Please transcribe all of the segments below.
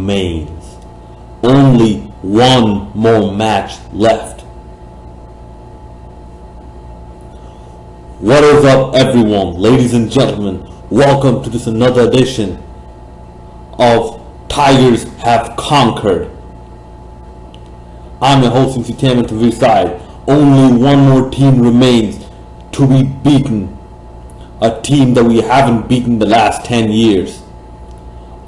remains. Only one more match left. What is up, everyone? Ladies and gentlemen, welcome to this another edition of Tigers Have Conquered. I'm your host, Entertainment TV side. Only one more team remains to be beaten. A team that we haven't beaten the last 10 years.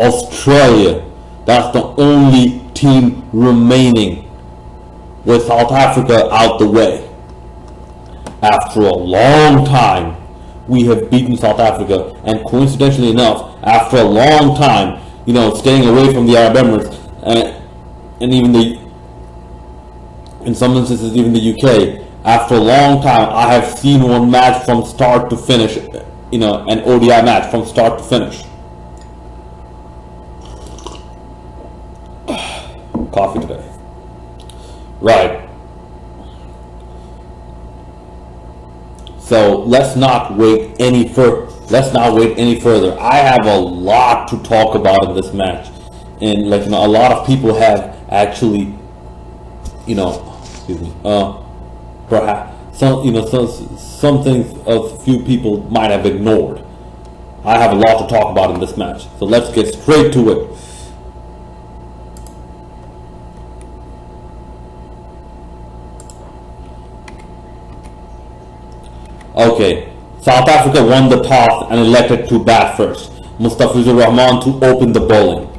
Australia. That's the only team remaining with South Africa out the way. After a long time, we have beaten South Africa, and coincidentally enough, after a long time, staying away from the Arab Emirates, and even in some instances, even the UK, after a long time, I have seen one match from start to finish, an ODI match from start to finish. Coffee today. Right. So let's not wait any further. I have a lot to talk about in this match, and a lot of people have actually, perhaps some things a few people might have ignored. I have a lot to talk about in this match, so let's get straight to it. Okay, South Africa won the toss and elected to bat first. Mustafizur Rahman to open the bowling.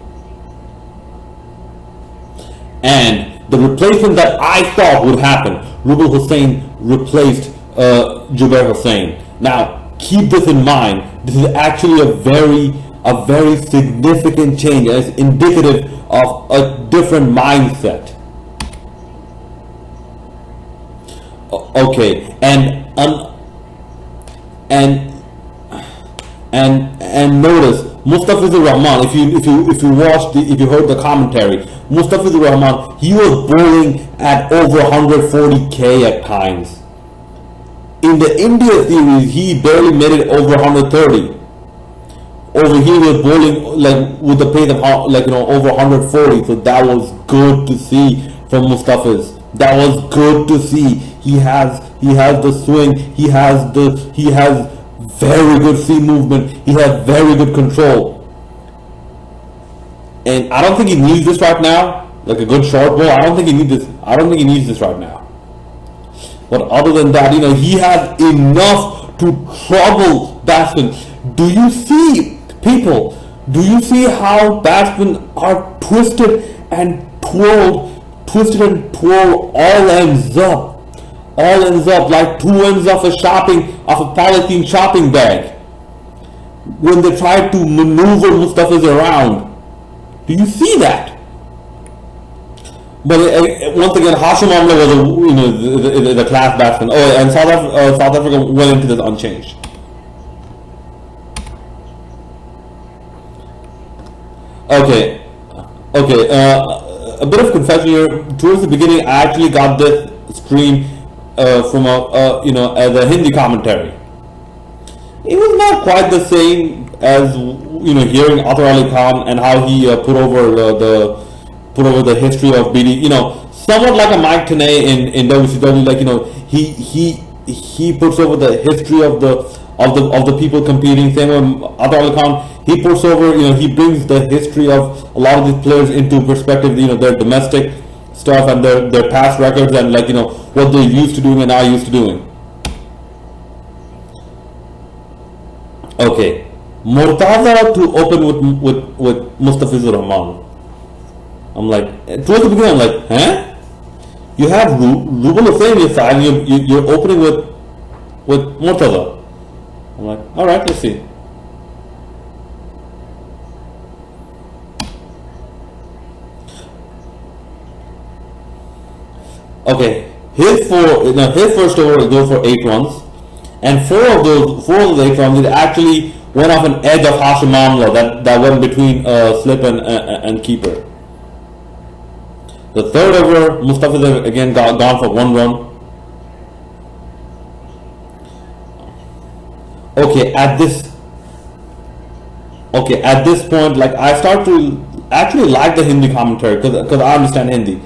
And the replacement that I thought would happen, Rubel Hussain replaced Jubair Hussain. Now, keep this in mind. This is actually a very significant change, and it's indicative of a different mindset. Okay, and notice Mustafizur Rahman. If you heard the commentary, Mustafizur Rahman, he was bowling at over 140k at times. In the India series, he barely made it over 130. Over here, he was bowling with the pace of over 140. So that was good to see from Mustafiz. That was good to see. He has the swing. He has very good seam movement. He has very good control. And I don't think he needs this right now. Like a good short ball. I don't think he needs this right now. But other than that, he has enough to trouble batsmen. Do you see how batsmen are twisted and twirled, all ends up like two ends of a polythene shopping bag when they try to maneuver Mustafiz around. Do you see that? But once again, Hashim Amla was a class batsman. Oh, and South Africa went into this unchanged. Okay. A bit of confession here. Towards the beginning, I actually got this stream from as a Hindi commentary. It was not quite the same as hearing Athar Ali Khan and how he put over the history of BD. Somewhat like a Mike Tenay in WCW. He puts over the history of the people competing. Same with Athar Ali Khan. He puts over, he brings the history of a lot of these players into perspective, their domestic stuff and their past records and what they're used to doing and are used to doing. Okay, Murtaza to open with Mustafizur Rahman. I'm like, towards the beginning, I'm like, huh? You have Rubel Hussain on your side, and you're opening with Murtaza. I'm like, all right, let's see. Okay, his first over will go for 8 runs, and four of those 8 runs, it actually went off an edge of Hashim Amla that went between slip and keeper. The third over, Mustafiz again gone for 1 run. Okay, at this point, I start to actually like the Hindi commentary because I understand Hindi.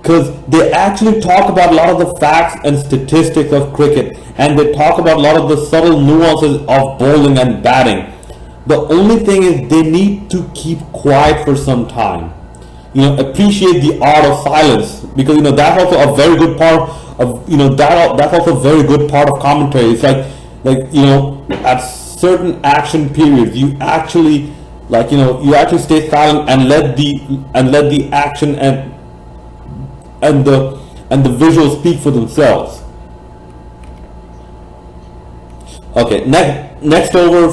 Because they actually talk about a lot of the facts and statistics of cricket, and they talk about a lot of the subtle nuances of bowling and batting. The only thing is they need to keep quiet for some time. Appreciate the art of silence, because that's also a very good part of that's also a very good part of commentary. It's at certain action periods you actually stay silent and let the action and the visuals speak for themselves. Okay, next over.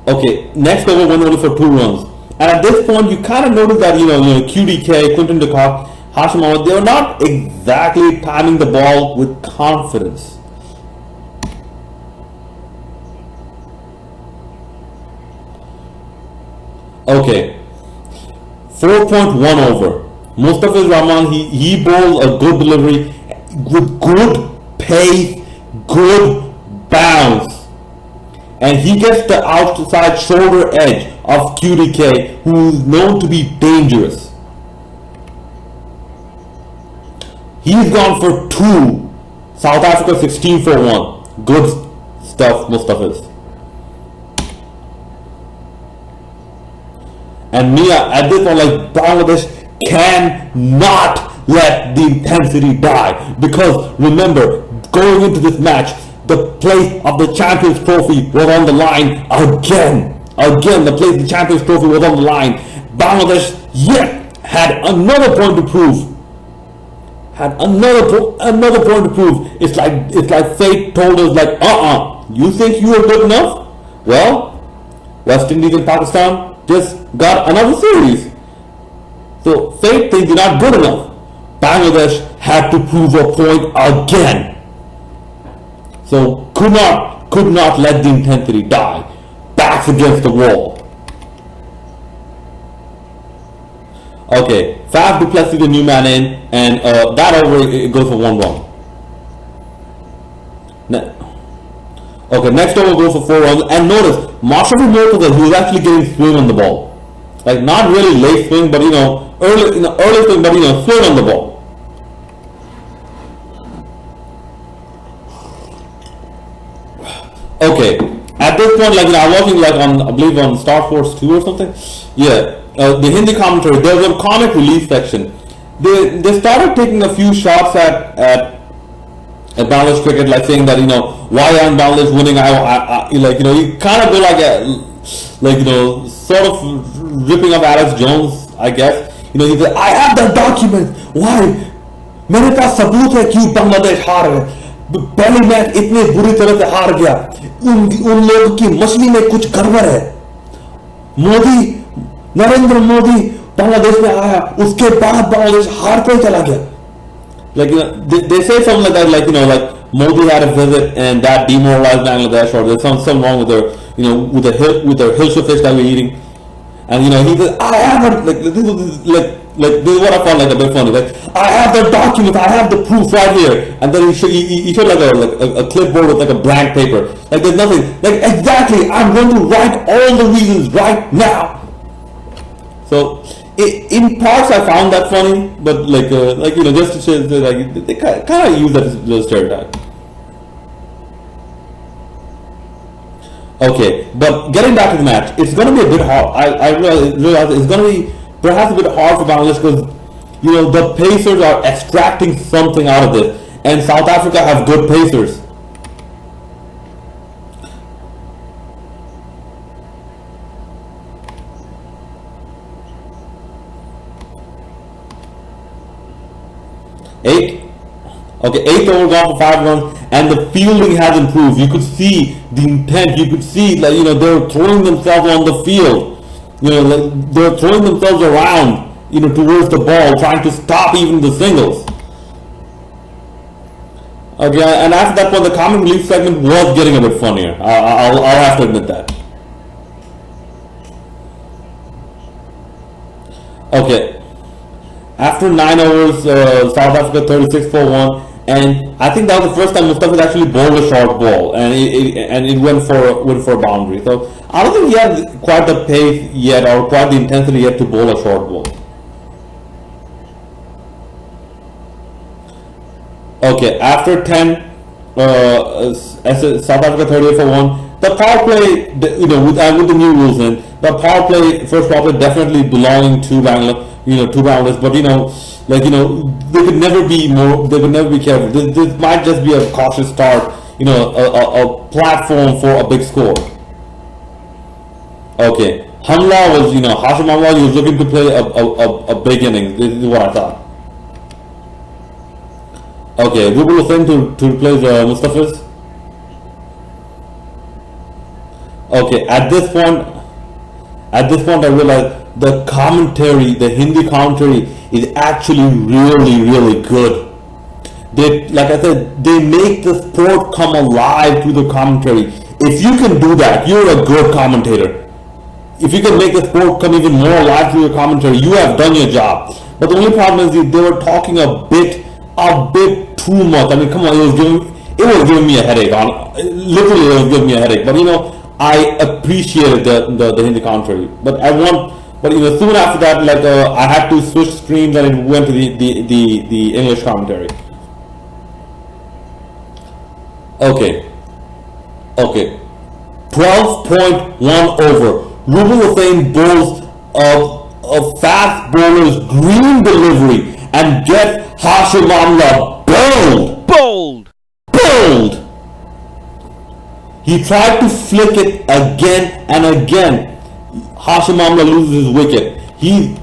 Okay, next over went only for 2 runs. And at this point, you kind of notice that QDK, Quinton de Kock, Hashim Ahmed, they were not exactly timing the ball with confidence. Okay, 4.1 over. Mustafiz Rahman, he bowled a good delivery with good pace, good bounce. And he gets the outside shoulder edge of QDK, who is known to be dangerous. He's gone for 2. South Africa 16 for 1. Good stuff, Mustafiz. And Mia, at this point, Bangladesh cannot let the intensity die. Because remember, going into this match, the place of the Champions Trophy was on the line again. Again, the place of the Champions Trophy was on the line. Bangladesh yet had another point to prove. Another point to prove. It's like fate told us, you think you are good enough? Well, West Indies and Pakistan just got another series. So fate thinks you're not good enough. Bangladesh had to prove a point again. So could not let the intensity die. Backs against the wall. Okay, Faf du Plessis the new man in, and that over it goes for 1 run. Okay, next over goes for 4 runs, and notice Mashafi Murtaza, he was actually getting swing on the ball, like not really late swing, but early swing, but swing on the ball. Okay, at this point, I was watching I believe on Star Force 2 or something. Yeah, the Hindi commentary. There was a comic relief section. They started taking a few shots at Bangladesh cricket, like saying that why aren't Bangladesh winning? You kind of go sort of ripping up Alex Jones, I guess. He said, I have the document. Why? मेरे पास सबूत है क्यों बांग्लादेश हार गए. पहली match इतने बुरी तरह से हार गया. उन लोगों की मछली में कुछ गड़बड़ है. नरेंद्र मोदी बांग्लादेश में आया, उसके बाद बांग्लादेश हारते ही चला गया. They say something like that, like Modi had a visit and that demoralized Bangladesh, or there's something wrong with their hilsa fish that we're eating. And he said, I haven't, this is what I found a bit funny. I have the documents, I have the proof right here. And then he showed a clipboard with a blank paper. There's nothing. Exactly, I'm going to write all the reasons right now. So in parts I found that funny, but just to say they kind of use that as a stereotype. Okay, but getting back to the match, it's going to be a bit hard. I realize it's going to be perhaps a bit hard for Bangladesh because the Pacers are extracting something out of this, and South Africa have good Pacers. Eighth over gone for 5 runs, and the fielding has improved. You could see the intent. You could see they were throwing themselves on the field. They're throwing themselves around, towards the ball, trying to stop even the singles. Okay, and after that point, the comic relief segment was getting a bit funnier. I'll have to admit that. Okay. After 9 overs, South Africa 36 for 1, And I think that was the first time Mustafiz actually bowled a short ball, and it went for a boundary. So I don't think he has quite the pace yet, or quite the intensity yet to bowl a short ball. Okay, after 10, South Africa 38 for 1. The power play, with the new rules in, the power play, first power play definitely belonging to two Bangladesh, but they could never be more, they could never be careful. This might just be a cautious start, a platform for a big score. Okay, Hamla was, Hashim Hamla, he was looking to play a big innings. This is what I thought. Okay, Rubel Hussain to replace Mustafiz. Okay, at this point I realized the commentary, the Hindi commentary is actually really, really good. They, like I said, they make the sport come alive through the commentary. If you can do that, you're a good commentator. If you can make the sport come even more alive through your commentary, you have done your job. But the only problem is they were talking a bit too much. I mean, come on, it was giving me a headache. Literally, it was giving me a headache. But I appreciated the Hindi commentary. But soon after that, I had to switch screens and it went to the English commentary. Okay. 12.1 over. Rubel Hussain bowls a fast bowler's green delivery and gets Hashim Amla bowled. He tried to flick it again and again. Hashim Amla loses his wicket. He's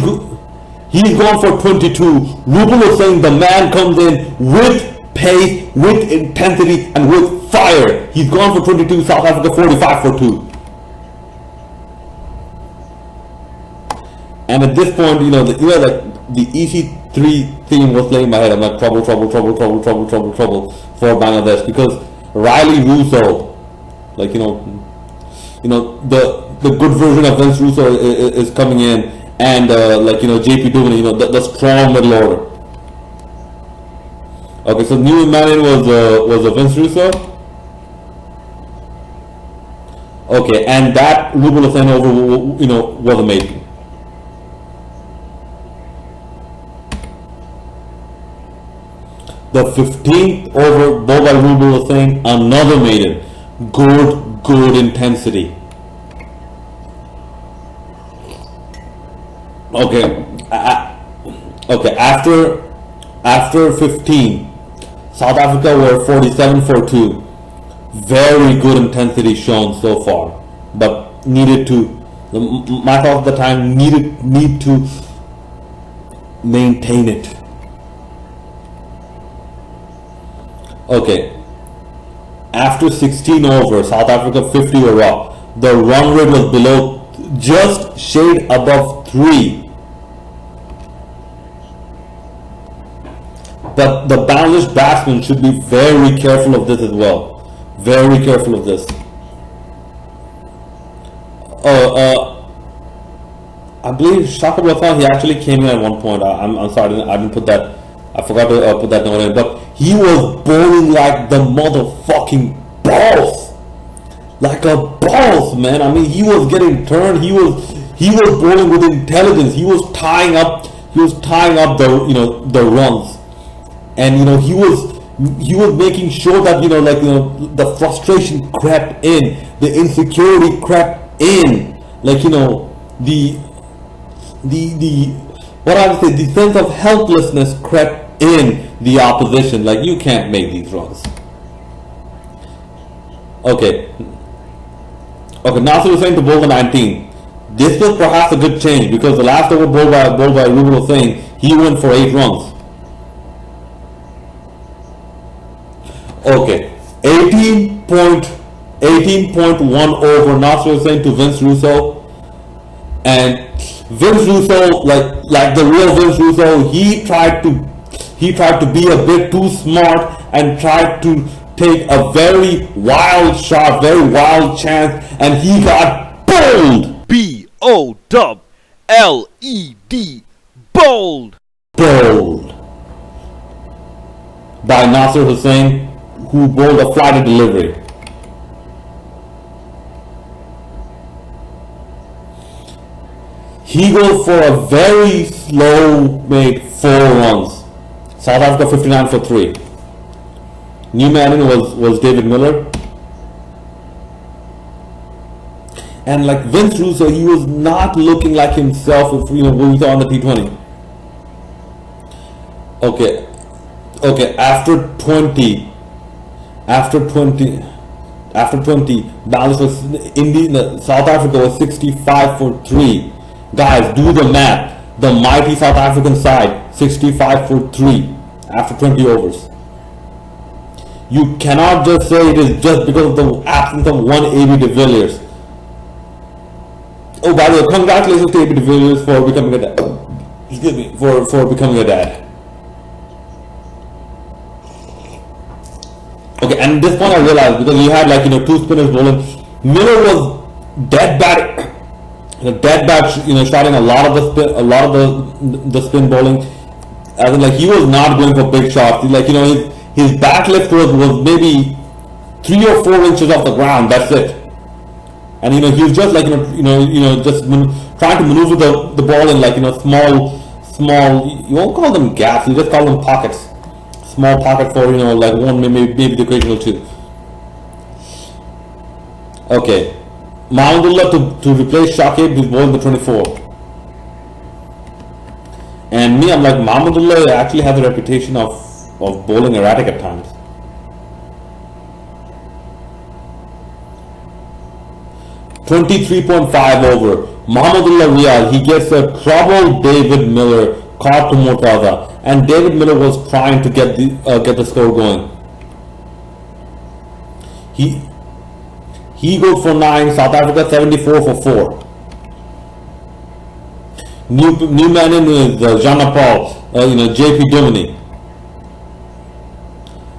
gone for 22. Rubel Hussain, the man, comes in with pace, with intensity, and with fire. He's gone for 22. South Africa 45 for 2. And at this point, the EC3 theme was playing in my head. I'm like, trouble for Bangladesh, because Riley Russo, the good version of Vince Russo is coming in, and JP Duggan, the strong middle order. Okay, so new man in was Vince Russo. Okay, and that Rubel Hussain over, was amazing. The 15th over, bowled by Rubel Hussain, another maiden. Good intensity. Okay, after 15, South Africa were 47 for 2. Very good intensity shown so far, but needed to. My thought at the time need to maintain it. Okay, after 16 over, South Africa 50 were up. The run rate was below, just shade above 3. But the Bangladesh batsmen should be very careful of this as well. Very careful of this. I believe Shakib Rafan, he actually came in at one point. I'm sorry, I didn't put that. I forgot to put that note in. But he was bowling like the motherfucking boss. Like a boss, man. I mean, he was getting turned. He was bowling with intelligence. He was tying up the the runs. And he was making sure that the frustration crept in, the insecurity crept in, the what I would say, the sense of helplessness crept in the opposition. Like, you can't make these runs. Okay, Nasir Hussain to bowl the 19. This was perhaps a good change, because the last over bowled by Rubel Hussain, he went for 8 runs. Okay, 18.1 over, Nasir Hussain to Vince Russo, and Vince Russo, like the real Vince Russo, he tried to be a bit too smart and tried to take a very wild shot, very wild chance, and he got bowled. B-O-W-L-E-D, bowled. Bowled. by Nasir Hussain, who bowled a flighted delivery. He goes for a very slow made 4 runs. South Africa 59 for 3. New man in was David Miller. And like Vince Russo, he was not looking like himself, if when we saw on the T20. Okay, after 20, Bangladesh was South Africa was 65 for 3. Guys, do the math. The mighty South African side, 65 for 3 after 20 overs. You cannot just say it is just because of the absence of one AB de Villiers. Oh, by the way, congratulations to AB de Villiers for becoming a dad. Excuse me, for becoming a dad. Okay, and this one I realized, because you had like 2 spinners bowling. Miller was dead bad, starting a lot of the spin bowling. As in, like, he was not going for big shots. Like, his back lift was maybe 3 or 4 inches off the ground. That's it. And he was just like just trying to maneuver the ball in like small. You won't call them gaps. You just call them pockets. Small pocket for like one, maybe the occasional 2. Okay, Mahmudullah to replace Shakib, who's bowling the 24. And me, I'm like, Mahmudullah actually has a reputation of bowling erratic at times. .5 over. Mahmudullah Riyad, he gets a troubled David Miller caught to Murtaza, and David Miller was trying to get the score going. He goes for 9. South Africa 74 for 4. New man in is Jean Paul, JP Duminy.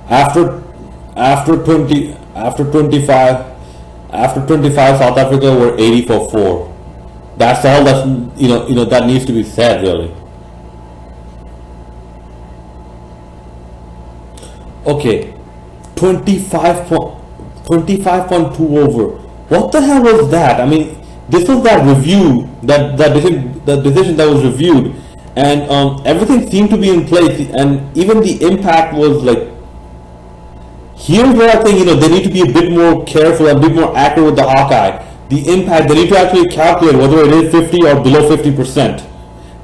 After 25, South Africa were 80 for 4. That's all that needs to be said, really. Okay, 25.2 over. What the hell was that? I mean, this was that review, that decision that was reviewed, and everything seemed to be in place, and even the impact was like. Here's where I think they need to be a bit more careful and a bit more accurate with the Hawkeye. The impact, they need to actually calculate whether it is 50 or below 50%.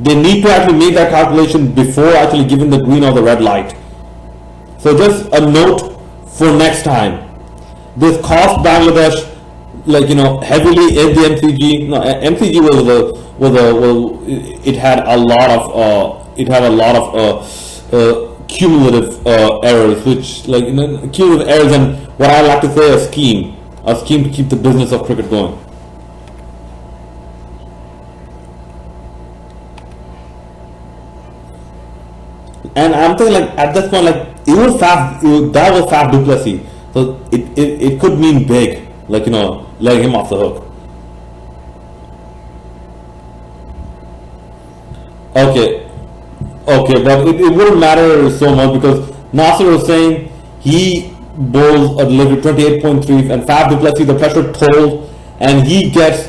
They need to actually make that calculation before actually giving the green or the red light. So just a note for next time. This cost Bangladesh, heavily in the MCG. No, MCG it had a lot of cumulative errors, which cumulative errors, and what I like to say a scheme to keep the business of cricket going. And I'm thinking at this point it was Faf, that was Faf du Plessis, so it could mean big, letting him off the hook. Okay, but it wouldn't matter so much because Nasir was saying he bowls a delivery 28.3, and Faf du Plessis, the pressure told, and he gets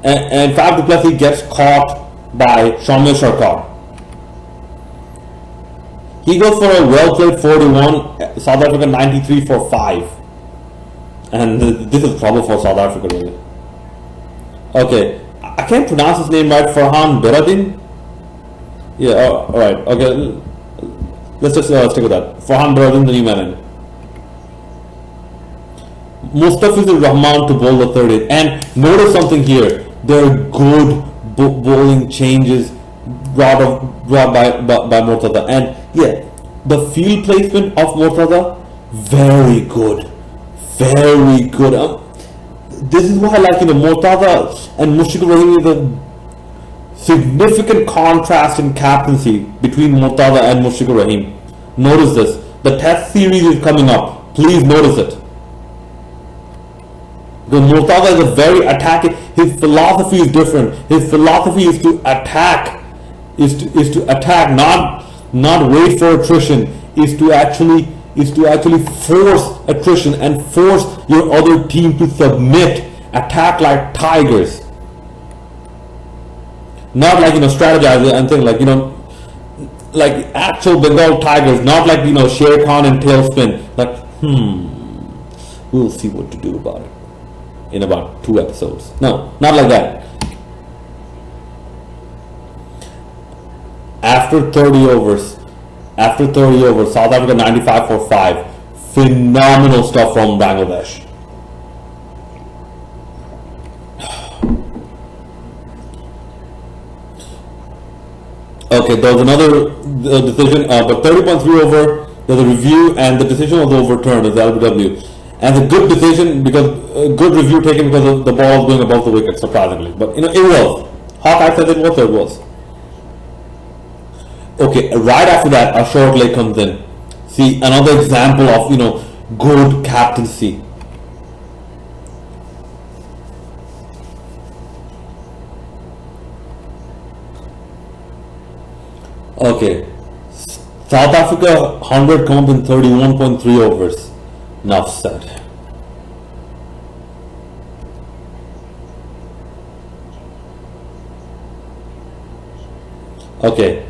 and Faf du Plessis gets caught by Shamil Sharkar. He goes for a well played 41, South Africa 93 for 5, and this is trouble for South Africa, really. Okay, I can't pronounce his name right. Farhan Beradin. Yeah, alright, okay, let's just stick with that. Farhan Beradin, the new man in. Mustafizur Rahman to bowl the 30th, and notice something here. There are good bowling changes brought by Murtaza, and yeah, the field placement of Murtaza, very good. This is why Murtaza and Mushfiqur Rahim is a significant contrast in captaincy between Murtaza and Mushfiqur Rahim. Notice this. The test series is coming up. Please notice it. Because Murtaza is a very attacking. His philosophy is different. His philosophy is to attack. Is to attack, not wait for attrition. Is to actually is to actually force attrition and force your other team to submit, attack like tigers. Not like, strategize and think like, like actual Bengal tigers, not like, Shere Khan and Tailspin. Like, we'll see what to do about it in about 2 episodes. No, not like that. After 30 overs, South Africa 95 for 5. Phenomenal stuff from Bangladesh. Okay, there was another decision, but 30.3 over, there's a review, and the decision was overturned as LBW. And a good decision, because good review taken because of the ball was going above the wicket, surprisingly. But it was. Hawkeye said it was, so it was. Okay, right after that, a short leg comes in. See, another example of, good captaincy. Okay, South Africa 100 comes in 31.3 overs. Enough said. Okay,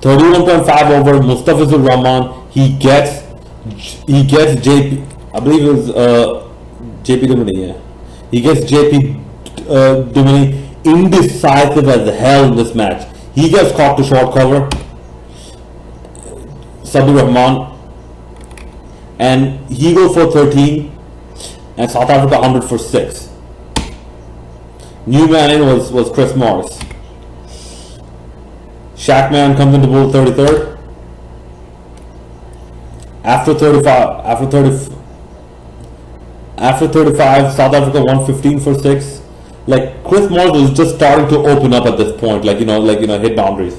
31.5 over. Mustafizur Rahman. He gets JP. I believe it was JP Dumini. Yeah, he gets JP Dumini indecisive as hell in this match. He gets caught to short cover. Sabir Rahman, and he goes for 13, and South Africa 100 for 6. New man in was Chris Morris. Shackman comes into bowl 33rd. After 35, South Africa 115 for 6. Like Chris Morris was just starting to open up at this point, hit boundaries.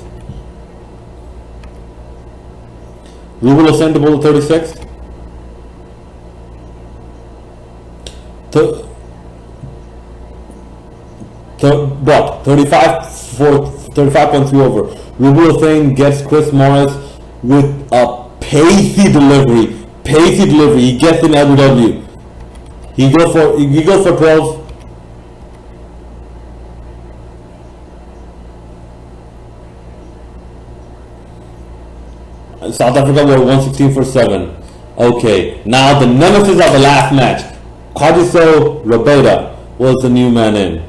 Rubel Hossain to bowl 36. 35.3 over. Rubel Hossain gets Chris Morris with a pacey delivery. He gets in LBW. He goes for 12. South Africa were 116 for 7. Okay, now the nemesis of the last match, Kagiso Rabeda was the new man in.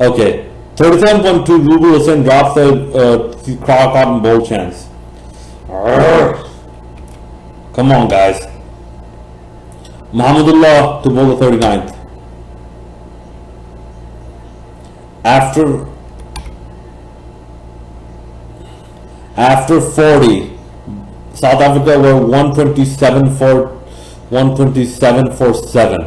Okay, 37.2. Rubel Hossain drops the Cotton Bowl chance. Come on, guys. Mahmudullah to bowl the 39th. After 40, South Africa were 127 for 7.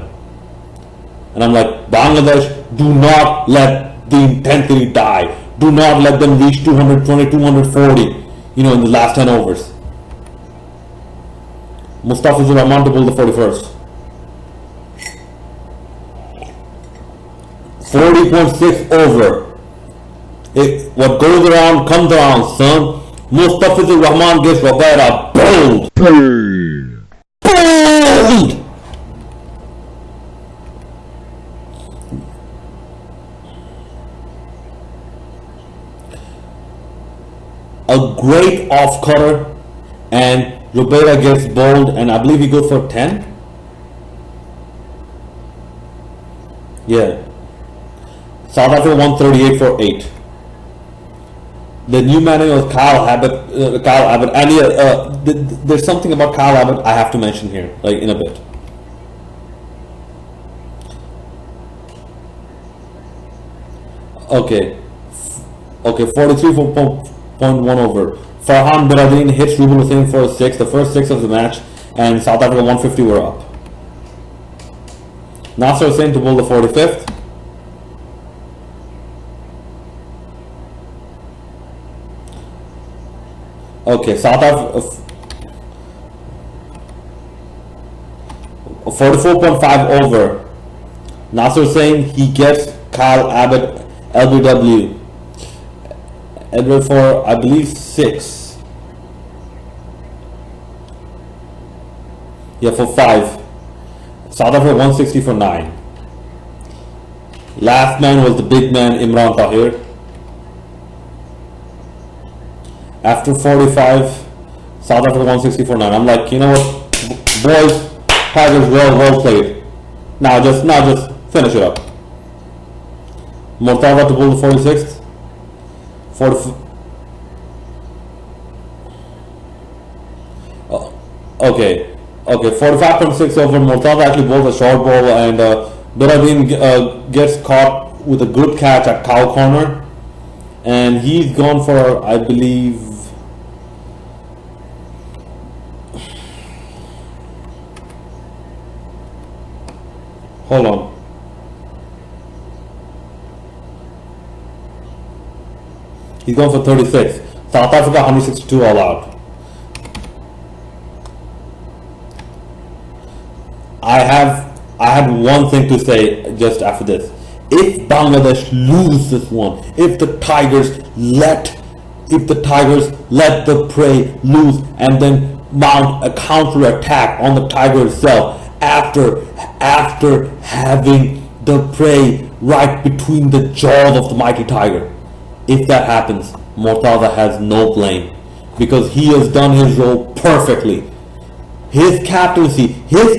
And I'm like, Bangladesh, do not let the intensity die. Do not let them reach 220, 240, in the last 10 overs. Mustafizur Rahman to bowl the 41st. 40.6 over. What goes around comes around, son. Mustafizur Rahman gets Rabeda bold. Bold! A great off cutter, and Rabeda gets bowled, and I believe he goes for 10. Yeah. South Africa 138 for 8. The new manager was Kyle Abbott, and there's something about Kyle Abbott I have to mention here, in a bit. Okay, 43.1 over. Farhan Biradin hits Rubel Hossain for a 6, the first 6 of the match, and South Africa 150 were up. Nasser Hussain to bowl the 45th. Okay, South Africa 44.5 over. Nasser Hussain, he gets Kyle Abbott, LBW. Edward for, I believe, 6. Yeah, for 5. South Africa 160 for 9. Last man was the big man Imran Tahir. After 45, South Africa 160 for 9. I'm like, you know what, boys, Tigers, well played. Now just finish it up. Murtada to pull the 46th. 40. Okay. 45.6 over. Murtada actually bowls a short ball, and Biradeen gets caught with a good catch at cow corner, and he's gone for, I believe, hold on. He's gone for 36. South Africa 162 all out. I had one thing to say just after this. If Bangladesh lose this one, if the Tigers let the prey loose and then mount a counter attack on the tiger itself after having the prey right between the jaws of the mighty tiger, if that happens, Murtada has no blame, because he has done his role perfectly. His captaincy, this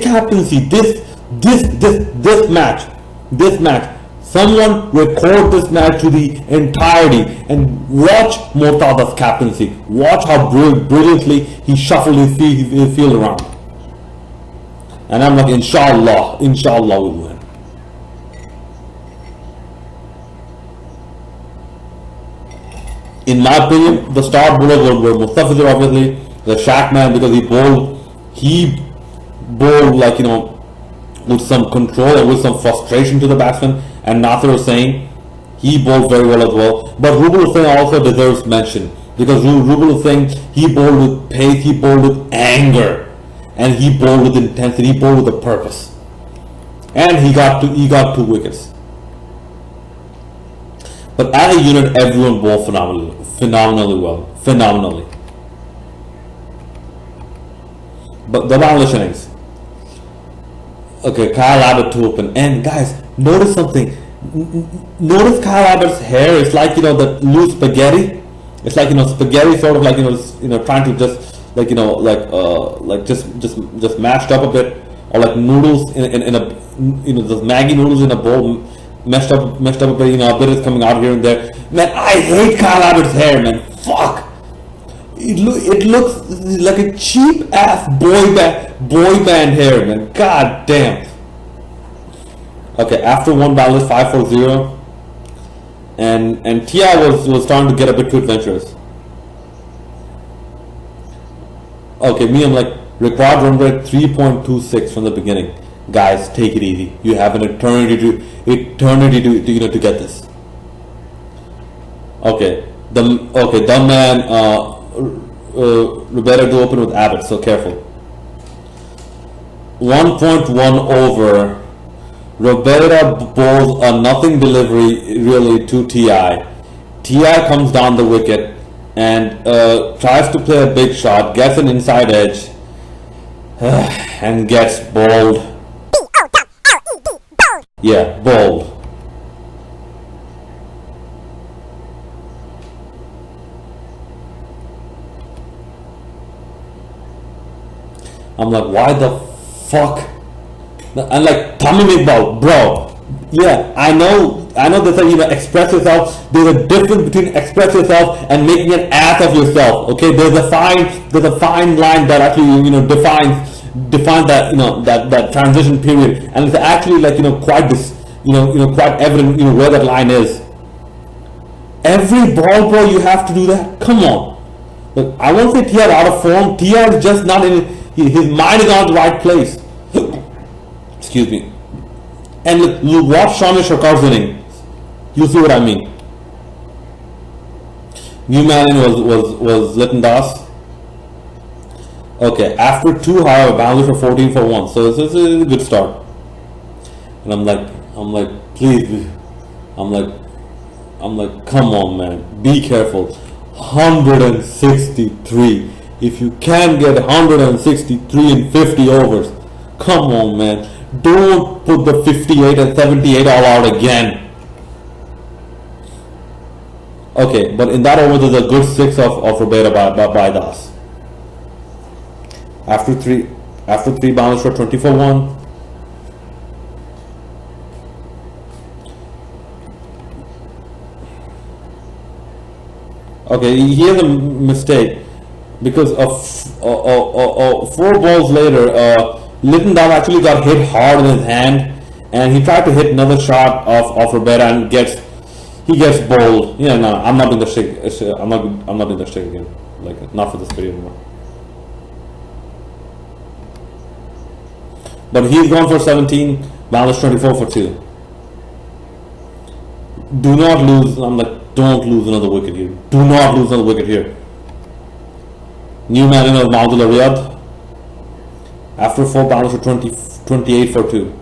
match, someone record this match to the entirety and watch Murtada's captaincy. Watch how brilliantly he shuffled his field around. And I'm like, inshallah we'll win. In my opinion, the star bowlers were Mustafizur, obviously, the Shaq man, because he bowled like, with some control and with some frustration to the batsman. And Nasir Hussain, he bowled very well as well. But Rubul Hussain also deserves mention, because Rubul Hussain, he bowled with pace, he bowled with anger, and he bowled with intensity, he bowled with a purpose. And he got 2 wickets. But as a unit, everyone bowled phenomenally well. But the Bangladesh innings. Okay, Kyle Abbott to open. And guys, notice something. Notice Kyle Abbott's hair. It's like, the loose spaghetti. It's like, spaghetti sort of like, trying to just like, just mashed up a bit, or like noodles in a, those Maggi noodles in a bowl, meshed up a bit, a bit is coming out here and there. Man, I hate Kyle Abbott's hair, man. Fuck. It looks like a cheap ass boy band hair, man. God damn. Okay, after one Bangladesh 5-4-0, and Tia was starting to get a bit too adventurous. Okay, me, I'm like, required run rate 3.26 from the beginning. Guys, take it easy. You have an eternity to get this. Okay, dumb man. Roberto to open with Abbott, so careful. 1.1 over. Roberto bowls a nothing delivery really to Ti. Ti comes down the wicket and tries to play a big shot, gets an inside edge, and gets bowled. Yeah, bowled. I'm like, why the fuck? And like, Tamim Iqbal, bro. Yeah, I know they say, express yourself. There's a difference between express yourself and making an ass of yourself. Okay, there's a fine line that actually, defines that, that transition period. And it's actually like, quite evident, where that line is. Every ball, bro, you have to do that? Come on. Look, I won't say TR out of form. TR is just not in, his mind is not in the right place. Excuse me. And look, you watch Shami Sharkar's inning. You see what I mean. New man in was Liton Das. Okay, after 2, however, Bangladesh for 14 for 1. So this is a good start. And I'm like, please I'm like, come on, man, be careful. 163. If you can get 163 in 50 overs, come on, man. Don't put the 58 and 78 all out again. Okay, but in that over, there's a good 6 of Roberta by Das. After three bounds for 24-1. Okay, he has a mistake because of 4 balls later, Littendorf actually got hit hard in his hand, and he tried to hit another shot of Roberta and he gets bowled. Yeah, no, I'm not doing the shake. I'm not doing the shake again. Like, not for this video anymore. But he's gone for 17, balance 24 for 2. Do not lose. I'm like, don't lose another wicket here. Do not lose another wicket here. New man in Mahmudullah Riyadh. After 4 balance for 28 for 2.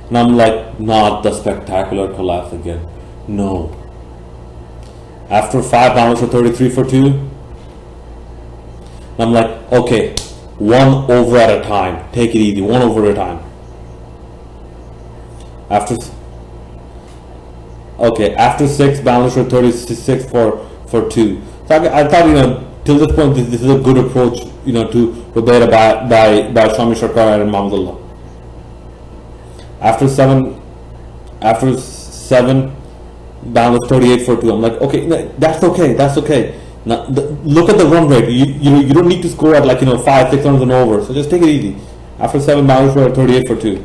And I'm like, not the spectacular collapse again. No. After 5 balance for 33 for 2. And I'm like, okay, 1 over at a time. Take it easy, 1 over at a time. After 6 balance for 36 for 2. So I thought, till this point, this is a good approach, to Roberta by Shami Sharkar and Mahmudullah. After 7 balance 38 for 2. I'm like, okay, that's okay. Now look at the run rate. You don't need to score at 5-6 runs and over. So just take it easy. After 7 balance for 38 for 2.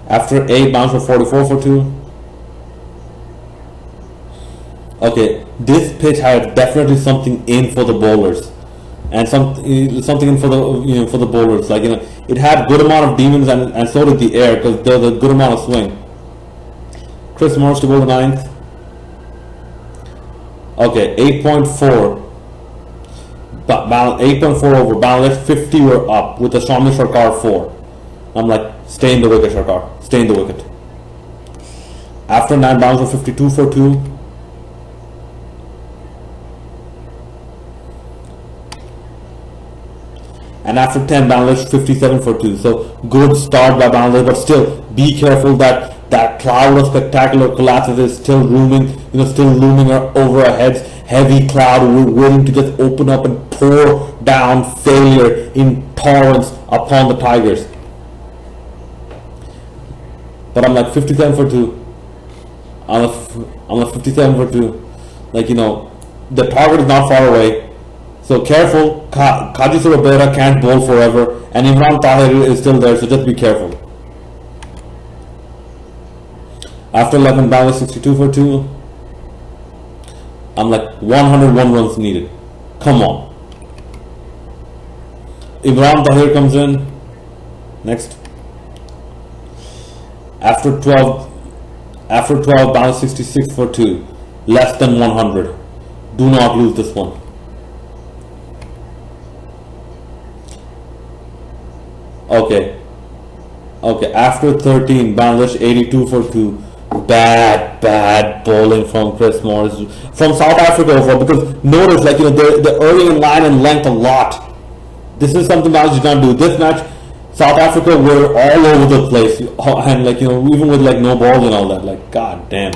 After 8 bounce for 44 for 2. Okay, this pitch had definitely something in for the bowlers, and something in for the for the bowlers. It had good amount of demons, and so did the air, because there was a good amount of swing. Chris Morris to bowl the 9th. Okay, 8.4. 8.4 over. Balance 50 were up with the Shami Sharkar 4. I'm like, stay in the wicket, Sharkar. Stay in the wicket. After 9 bounds for 52 for 2. And after 10 Bangladesh 57 for 2. So good start by Bangladesh, but still be careful that cloud of spectacular collapses is still looming, over our heads. Heavy cloud waiting to just open up and pour down failure in torrents upon the Tigers. But I'm like 57 for 2. I'm like 57 for 2. The target is not far away. So careful, Kaji Roberta can't bowl forever, and Imran Tahir is still there, so just be careful. After 11 balance 62 for 2, I'm like 101 runs needed. Come on. Imran Tahir comes in. Next. After 12 balance 66 for 2, less than 100. Do not lose this one. Okay, after 13, Bangladesh 82 for 2. Bad bowling from Chris Morris from South Africa overall, because notice, they're early in line and length a lot. This is something Bangladesh did not do. This match, South Africa were all over the place, and even with no balls and all that, god damn.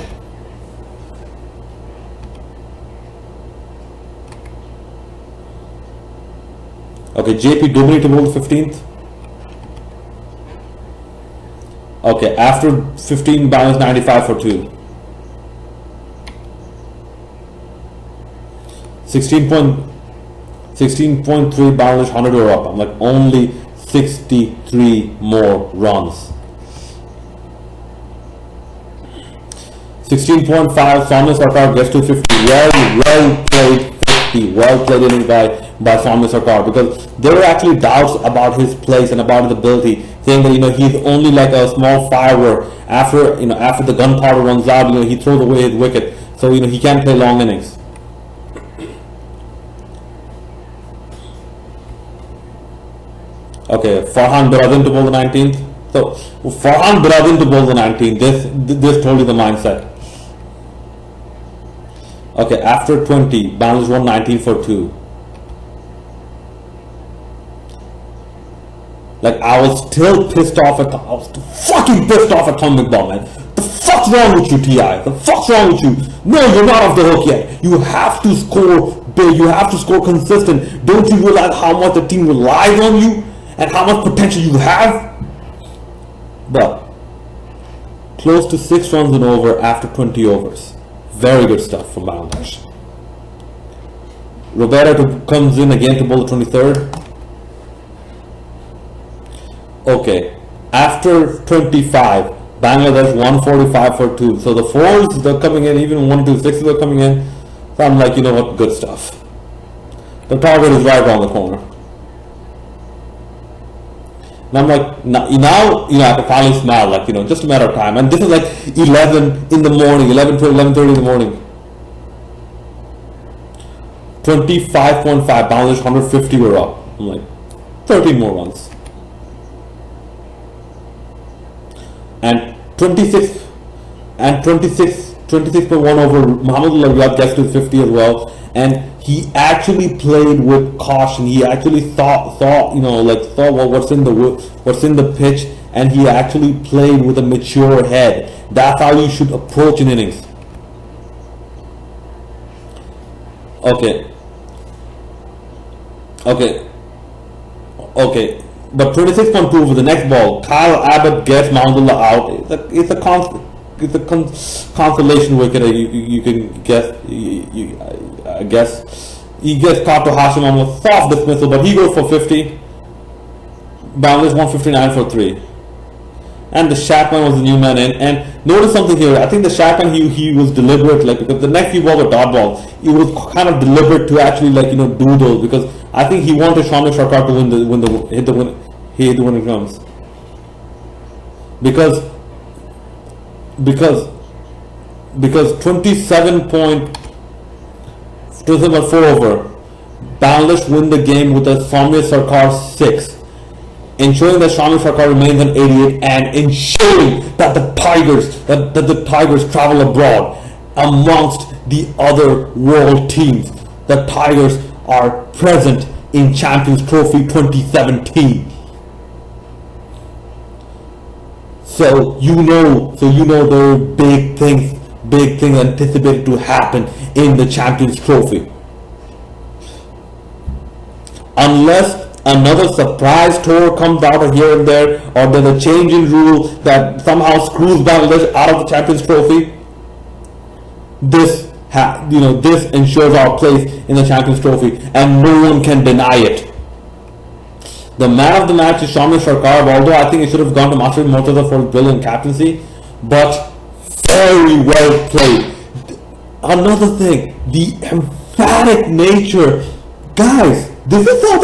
Okay, JP Dumri to bowl the 15th. Okay, after 15 balance 95 for 2. 16.3 balance 100 or up. I'm like, only 63 more runs. 16.5, Soumya Sarkar gets to 50. Well played 50. Well played inning by Soumya Sarkar, because there were actually doubts about his place and about his ability, saying that he's only like a small firework. After the gunpowder runs out, he throws away his wicket, so he can't play long innings. Okay, Farhan Brazin to bowl the 19th. So Farhan Brazin to bowl the 19th. This told you the mindset. Okay, after 20, Bangladesh won 19 for 2. Like, I was still pissed off at, I was fucking pissed off at Tom McBall, man. The fuck's wrong with you, T.I.? The fuck's wrong with you? No, you're not off the hook yet. You have to score big. You have to score consistent. Don't you realize how much the team relies on you and how much potential you have? But close to 6 runs and over after 20 overs. Very good stuff from Bangladesh. Roberto comes in again to bowl the 23rd. Okay, after 25, Bangladesh 145 for 2. So the 4s, they're coming in, even 126 are coming in. So I'm like, you know what, good stuff. The target is right around the corner. And I'm like, now, I can finally smile, like, just a matter of time. And this is like 11 in the morning, 11:30 in the morning. 25.5, Bangladesh 150 were up. I'm like, 13 more runs. And 26.1 over Mohammad Riyad gets to 50 as well. And he actually played with caution. He actually thought what's in the pitch, and he actually played with a mature head. That's how you should approach an innings. Okay. But 26.2 over the next ball, Kyle Abbott gets Mahmudullah out. It's a consolation wicket. You can guess. I guess he gets caught to Hashim on a soft dismissal, but he goes for 50. Bangladesh 159 for 3. And the Shapman was the new man in. And notice something here. I think the Shapman he was deliberate, because the next few balls were dot balls. He was kind of deliberate to actually do those, because I think he wanted Shamil Sarkar to hit the winning runs. Because 27.4 over, Bangladesh win the game with a Shamil Sarkar 6. Ensuring that Shamil Sarkar remains on 88 and ensuring that the Tigers travel abroad amongst the other world teams. The Tigers are present in Champions Trophy 2017. So you know there are big things anticipated to happen in the Champions Trophy. Unless another surprise tour comes out of here and there, or there's a change in rule that somehow screws Bangladesh out of the Champions Trophy, this ensures our place in the Champions Trophy, and no one can deny it. The man of the match is Shamil Sarkar, although I think it should have gone to Masri Mortaza for his brilliant captaincy, but very well played. Another thing, the emphatic nature. Guys, this is South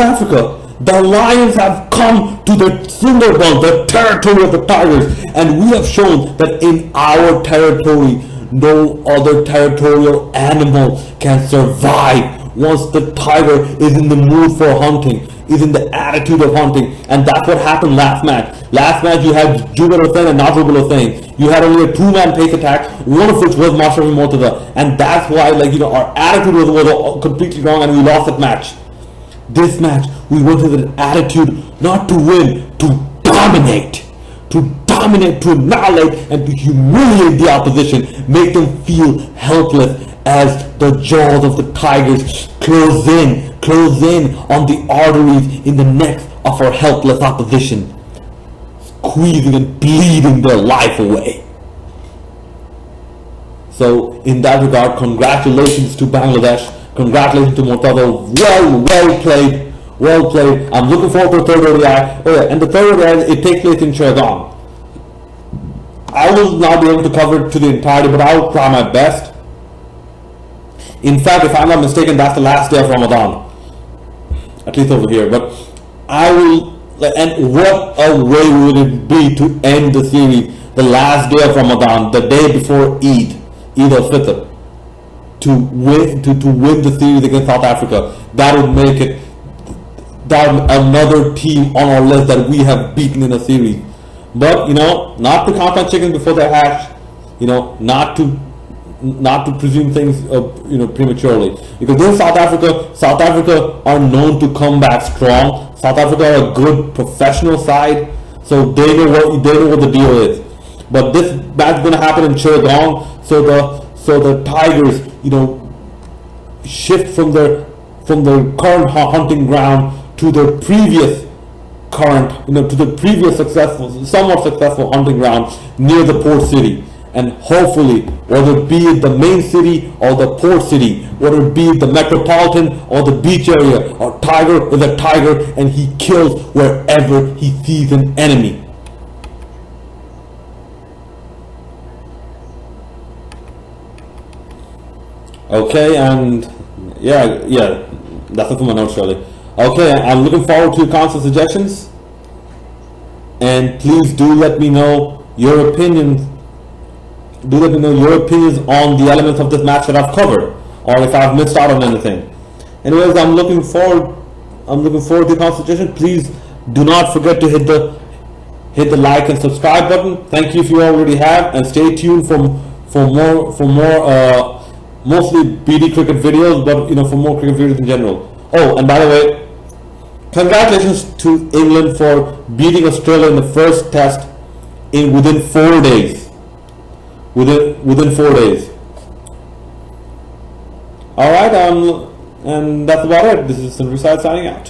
Africa. The Lions have come to the Sundarban, the territory of the Tigers, and we have shown that in our territory, no other territorial animal can survive once the tiger is in the mood for hunting, is in the attitude of hunting. And that's what happened last match. Last match you had Jubair Hussain and Nazrul Hussain. You had only a 2-man pace attack, one of which was Masri Mortaza, and that's why our attitude was completely wrong and we lost that match. This match, we went with an attitude not to win, to dominate, to annihilate and to humiliate the opposition, make them feel helpless as the jaws of the Tigers close in on the arteries in the necks of our helpless opposition, squeezing and bleeding their life away. So in that regard, congratulations to Bangladesh. Congratulations to Mortaza. Well played. I'm looking forward to the third ODI. And the third ODI, it takes place in Chittagong. I will not be able to cover it to the entirety, but I will try my best. In fact, if I'm not mistaken, that's the last day of Ramadan. At least over here. But I will, and what a way would it be to end the series, the last day of Ramadan, the day before Eid al-Fitr, to win the series against South Africa. That would make it another team on our list that we have beaten in a series. But not to count on chickens before they're hatched. Not to presume things prematurely, because in South Africa are known to come back strong. South Africa are a good professional side, so they know what the deal is. But this match is going to happen in Chittagong, so the Tigers shift from their current hunting ground to their previous somewhat successful hunting ground near the port city. And hopefully, whether it be the main city or the port city, whether it be the metropolitan or the beach area, a tiger is a tiger, and he kills wherever he sees an enemy. Okay, and yeah, that's it for my notes, Shirley. Okay, I'm looking forward to your comments and suggestions, and please do let me know your opinions. Do let me know your opinions on the elements of this match that I've covered, or if I've missed out on anything. Anyways, I'm looking forward to your consultation. Please do not forget to hit the like and subscribe button. Thank you if you already have, and stay tuned for more mostly BD cricket videos, but for more cricket videos in general. Oh, and by the way, congratulations to England for beating Australia in the first test within 4 days. Within 4 days. All right, and that's about it. This is Simriside signing out.